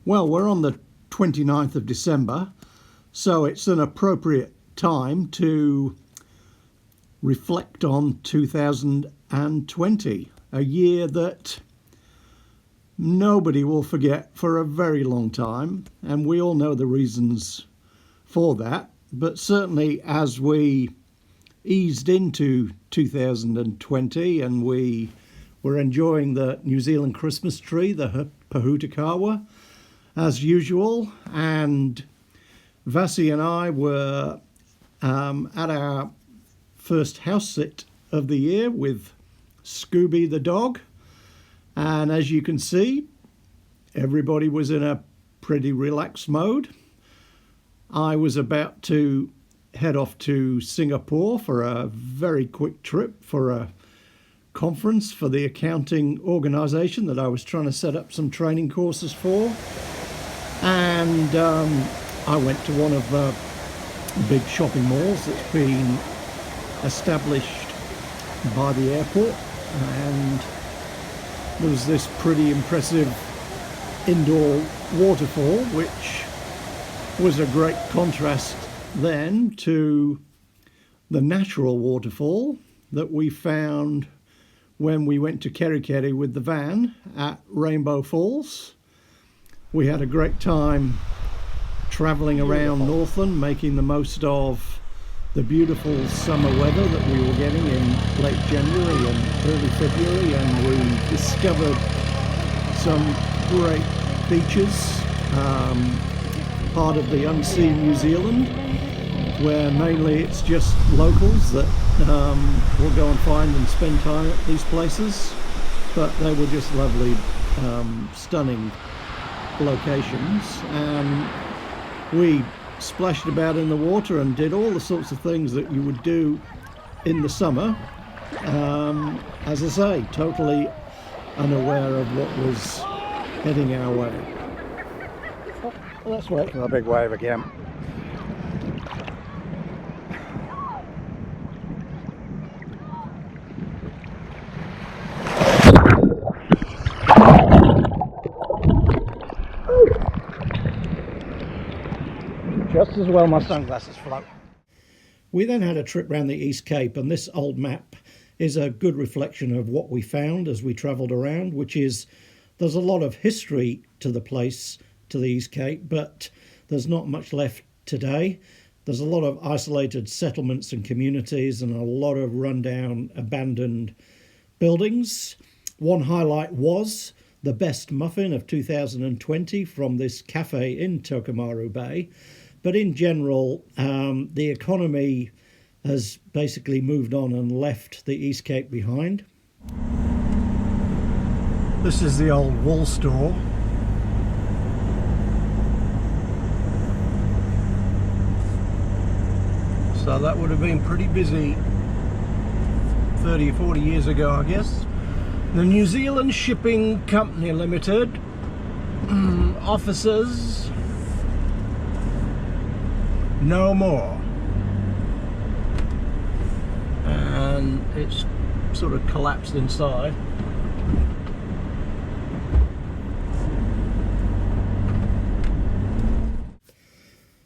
Well, we're on the 29th of December, so it's an appropriate time to reflect on 2020, a year that nobody will forget for a very long time, and we all know the reasons for that. But certainly as we eased into 2020 and we were enjoying the New Zealand Christmas tree, the Pahutakawa, as usual, and Vasi and I were at our first house sit of the year with Scooby the dog, and as you can see, everybody was in a pretty relaxed mode. I was about to head off to Singapore for a very quick trip for a conference for the accounting organisation that I was trying to set up some training courses for. And I went to one of the big shopping malls that's been established by the airport, and there was this pretty impressive indoor waterfall, which was a great contrast then to the natural waterfall that we found when we went to Kerikeri with the van at Rainbow Falls. We had a great time travelling around Northland, making the most of the beautiful summer weather that we were getting in late January and early February, and we discovered some great beaches, part of the unseen New Zealand, where mainly it's just locals that will go and find and spend time at these places, but they were just lovely, stunning locations. And we splashed about in the water and did all the sorts of things that you would do in the summer, as I say, totally unaware of what was heading our way. Let's wait for a big wave again. Just as well my sunglasses float. We then had a trip around the East Cape, and this old map is a good reflection of what we found as we travelled around, which is there's a lot of history to the place, to the East Cape, but there's not much left today. There's a lot of isolated settlements and communities and a lot of rundown, abandoned buildings. One highlight was the best muffin of 2020 from this cafe in Tokomaru Bay. But in general, the economy has basically moved on and left the East Cape behind. This is the old wool store. So that would have been pretty busy 30 or 40 years ago, I guess. The New Zealand Shipping Company Limited offices no more, and it's sort of collapsed inside.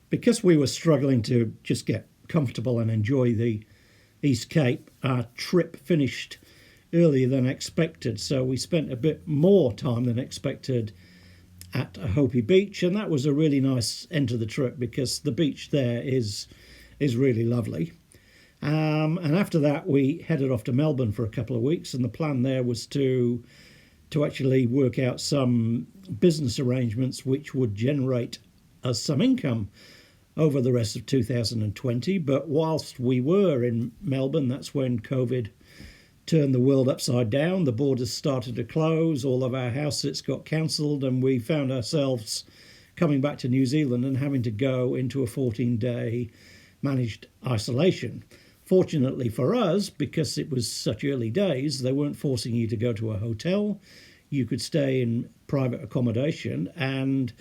Because we were struggling to just get comfortable and enjoy the East Cape, our trip finished earlier than expected, so we spent a bit more time than expected at Hopi Beach, and that was a really nice end to the trip because the beach there is really lovely. And after that we headed off to Melbourne for a couple of weeks, and the plan there was to actually work out some business arrangements which would generate us some income over the rest of 2020. But whilst we were in Melbourne, that's when COVID turned the world upside down. The borders started to close, all of our house sits got cancelled, and we found ourselves coming back to New Zealand and having to go into a 14-day managed isolation. Fortunately for us, because it was such early days, they weren't forcing you to go to a hotel. You could stay in private accommodation, and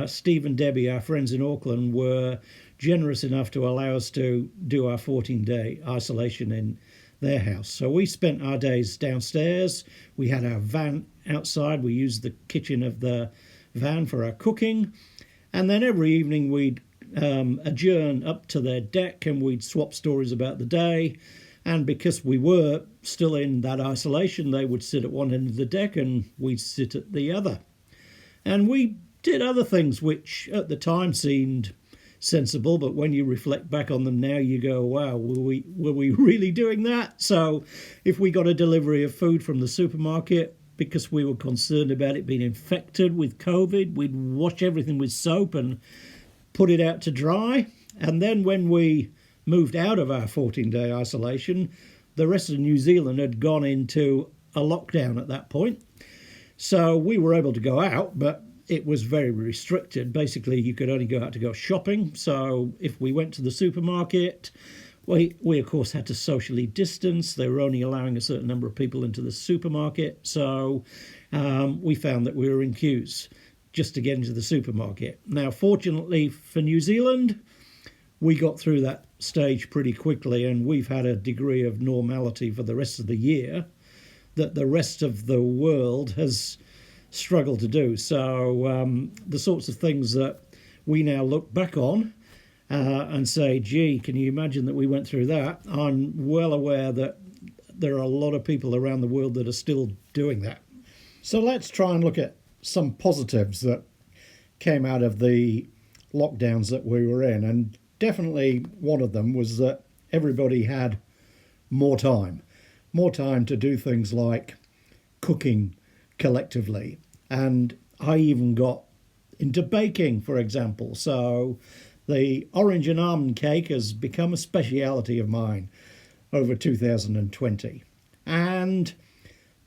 Steve and Debbie, our friends in Auckland, were generous enough to allow us to do our 14-day isolation in their house. So we spent our days downstairs. We had our van outside. We used the kitchen of the van for our cooking. And then every evening we'd adjourn up to their deck and we'd swap stories about the day. And because we were still in that isolation, they would sit at one end of the deck and we'd sit at the other. And we did other things which at the time seemed sensible, but when you reflect back on them now, you go, wow, were we really doing that? So if we got a delivery of food from the supermarket, because we were concerned about it being infected with COVID, we'd wash everything with soap and put it out to dry. And then when we moved out of our 14-day isolation, the rest of New Zealand had gone into a lockdown at that point. So we were able to go out, but it was very restricted. Basically, you could only go out to go shopping. So if we went to the supermarket, we of course had to socially distance. They were only allowing a certain number of people into the supermarket. So we found that we were in queues just to get into the supermarket. Now, fortunately for New Zealand, we got through that stage pretty quickly, and we've had a degree of normality for the rest of the year that the rest of the world has struggled to do. So the sorts of things that we now look back on and say, gee, can you imagine that we went through that? I'm well aware that there are a lot of people around the world that are still doing that. So let's try and look at some positives that came out of the lockdowns that we were in. And definitely one of them was that everybody had more time to do things like cooking collectively. And I even got into baking, for example. So the orange and almond cake has become a speciality of mine over 2020. And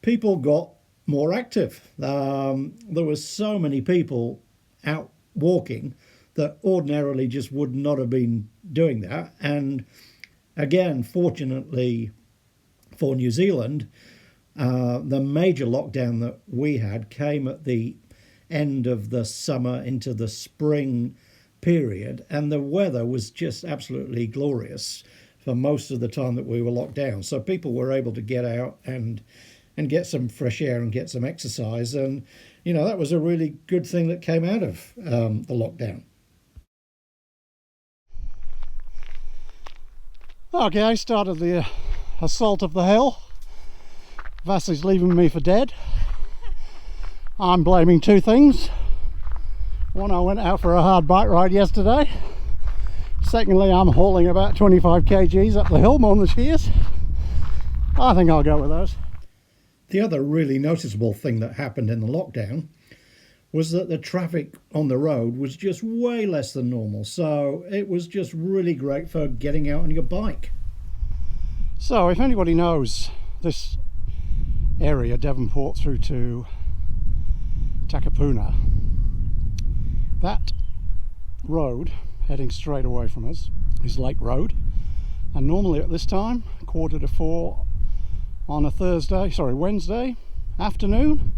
people got more active. There were so many people out walking that ordinarily just would not have been doing that. And again, fortunately for New Zealand, the major lockdown that we had came at the end of the summer into the spring period, and the weather was just absolutely glorious for most of the time that we were locked down. So people were able to get out and get some fresh air and get some exercise. And, you know, that was a really good thing that came out of the lockdown. Okay, I started the assault of the hill. Vassie's leaving me for dead. I'm blaming two things. One, I went out for a hard bike ride yesterday. Secondly, I'm hauling about 25 kgs up the hill, more than she is. I think I'll go with those. The other really noticeable thing that happened in the lockdown was that the traffic on the road was just way less than normal. So it was just really great for getting out on your bike. So if anybody knows this area, Devonport through to Takapuna, that road heading straight away from us is Lake Road, and normally at this time, 3:45 on a Wednesday afternoon,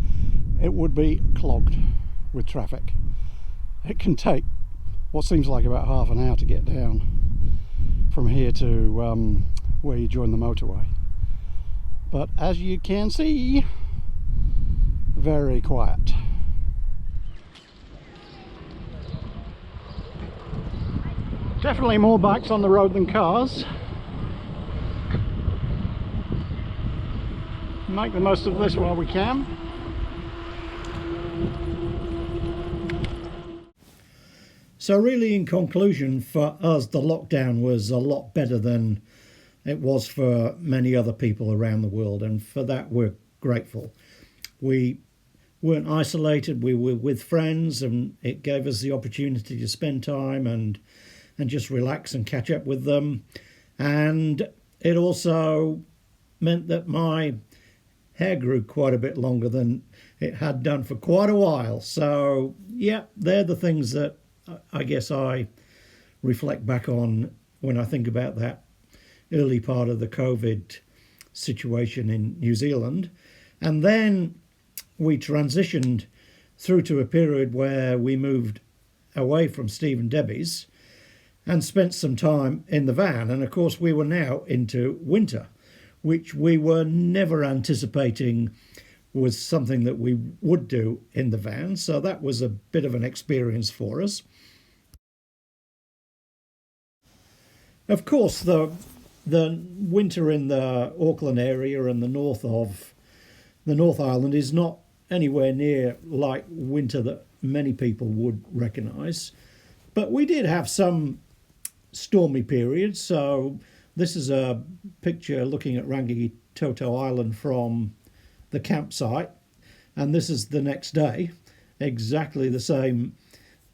it would be clogged with traffic. It can take what seems like about half an hour to get down from here to where you join the motorway. But as you can see, very quiet. Definitely more bikes on the road than cars. Make the most of this while we can. So really, in conclusion, for us, the lockdown was a lot better than it was for many other people around the world, and for that we're grateful. We weren't isolated, we were with friends, and it gave us the opportunity to spend time and just relax and catch up with them. And it also meant that my hair grew quite a bit longer than it had done for quite a while. So yeah, they're the things that I guess I reflect back on when I think about that early part of the COVID situation in New Zealand. And then we transitioned through to a period where we moved away from Steve and Debbie's and spent some time in the van. And of course we were now into winter, which we were never anticipating was something that we would do in the van. So that was a bit of an experience for us. Of course, the winter in the Auckland area and the North Island is not anywhere near like winter that many people would recognise. But we did have some stormy periods. So this is a picture looking at Rangitoto Island from the campsite, and this is the next day. Exactly the same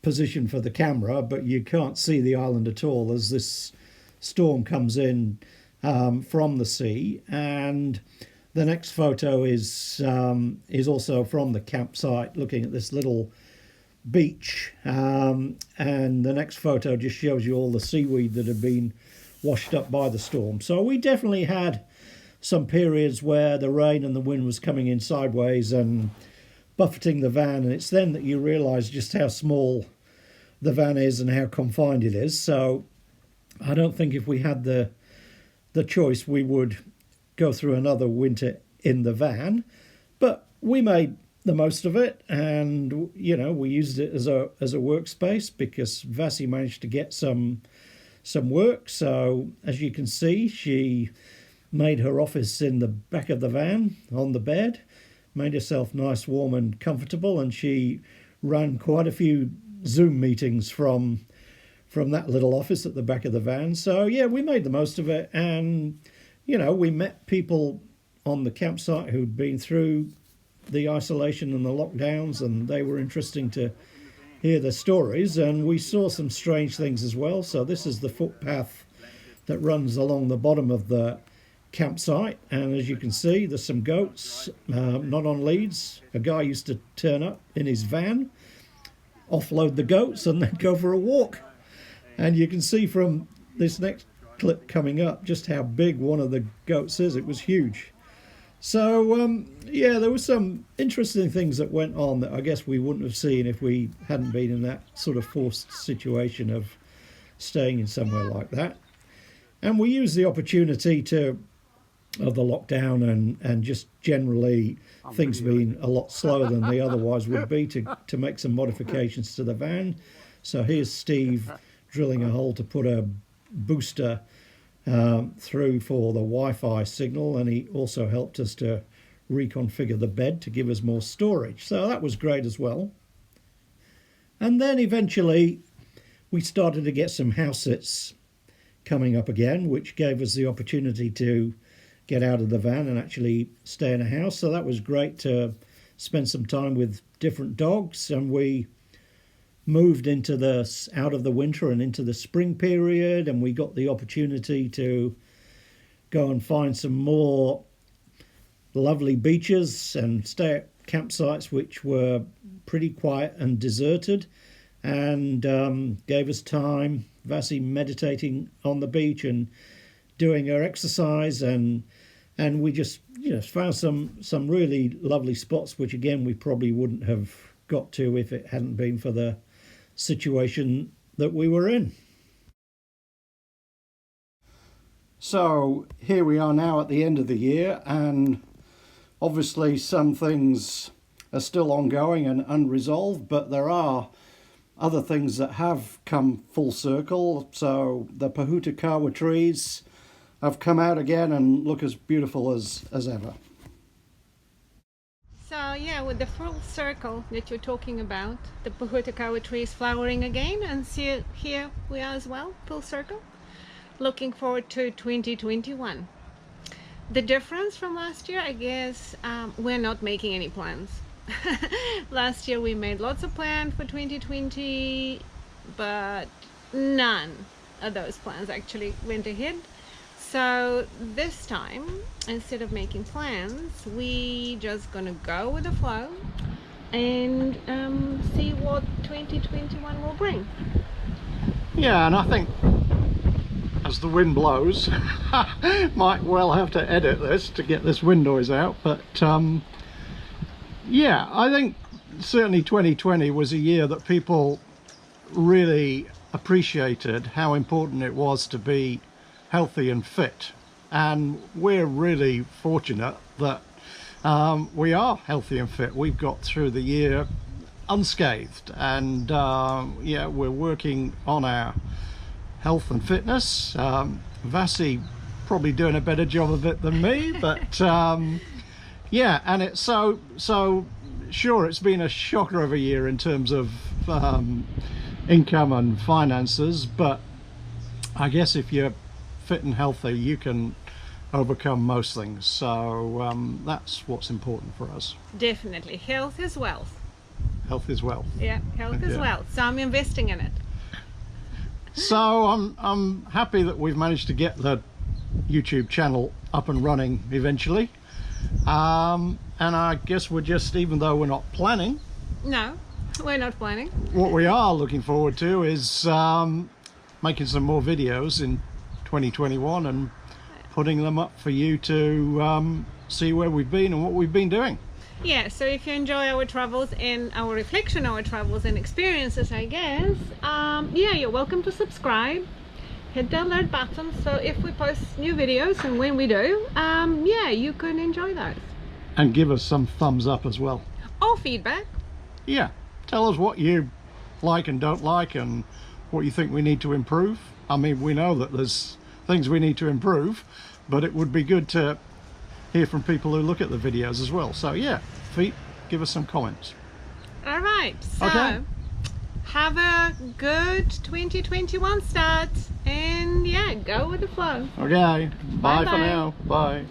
position for the camera, but you can't see the island at all as this storm comes in from the sea. And the next photo is also from the campsite, looking at this little beach, and the next photo just shows you all the seaweed that had been washed up by the storm. So we definitely had some periods where the rain and the wind was coming in sideways and buffeting the van, and it's then that you realise just how small the van is and how confined it is. So I don't think if we had the choice we would go through another winter in the van, but we made the most of it, and we used it as a workspace because Vassie managed to get some work. So as you can see, she made her office in the back of the van on the bed, made herself nice, warm and comfortable, and she ran quite a few Zoom meetings from that little office at the back of the van. So yeah, we made the most of it, and we met people on the campsite who'd been through the isolation and the lockdowns, and they were interesting to hear their stories, and we saw some strange things as well. So this is the footpath that runs along the bottom of the campsite, and as you can see, there's some goats, not on leads. A guy used to turn up in his van, offload the goats, and then go for a walk. And you can see from this next clip coming up just how big one of the goats is. It was huge. So yeah, there were some interesting things that went on that I guess we wouldn't have seen if we hadn't been in that sort of forced situation of staying in somewhere like that. And we used the opportunity of the lockdown and just generally things being a lot slower than they otherwise would be to make some modifications to the van. So here's Steve drilling a hole to put a booster through for the Wi-Fi signal, and he also helped us to reconfigure the bed to give us more storage. So that was great as well. And then eventually we started to get some house sits coming up again, which gave us the opportunity to get out of the van and actually stay in a house. So that was great to spend some time with different dogs, and we moved out of the winter and into the spring period, and we got the opportunity to go and find some more lovely beaches and stay at campsites which were pretty quiet and deserted, and gave us time, Vassie meditating on the beach and doing her exercise, and we just found some really lovely spots which again we probably wouldn't have got to if it hadn't been for the situation that we were in. So here we are now at the end of the year, and obviously some things are still ongoing and unresolved, but there are other things that have come full circle. So the Pohutukawa trees have come out again and look as beautiful as ever. So yeah, with the full circle that you're talking about, the Pohutukawa tree is flowering again, and see here we are as well, full circle. Looking forward to 2021. The difference from last year, I guess, we're not making any plans. Last year we made lots of plans for 2020, but none of those plans actually went ahead. So this time, instead of making plans, we just gonna go with the flow and see what 2021 will bring. Yeah, and I think as the wind blows, might well have to edit this to get this wind noise out, but yeah, I think certainly 2020 was a year that people really appreciated how important it was to be healthy and fit, and we're really fortunate that We are healthy and fit. We've got through the year unscathed, and yeah, we're working on our health and fitness. Vasi probably doing a better job of it than me, but yeah, and it's so sure it's been a shocker of a year in terms of income and finances, but I guess if you're fit and healthy you can overcome most things, so that's what's important for us. Definitely, health is wealth. Health is wealth. Yeah, health is Yeah. wealth, so I'm investing in it. So I'm happy that we've managed to get the YouTube channel up and running eventually, and I guess we're just, even though we're not planning, No, we're not planning. what we are looking forward to is making some more videos in 2021 and putting them up for you to see where we've been and what we've been doing. Yeah, so if you enjoy our travels and our reflection, our travels and experiences, I guess, yeah, you're welcome to subscribe. Hit the alert button, so if we post new videos, and when we do, yeah, you can enjoy those. And give us some thumbs up as well. Or feedback. Yeah, tell us what you like and don't like and what you think we need to improve. I mean, we know that there's things we need to improve, but it would be good to hear from people who look at the videos as well. So yeah, give us some comments. All right, so Okay. have a good 2021 start, and yeah, go with the flow. Okay, bye for Bye-bye. now. Bye.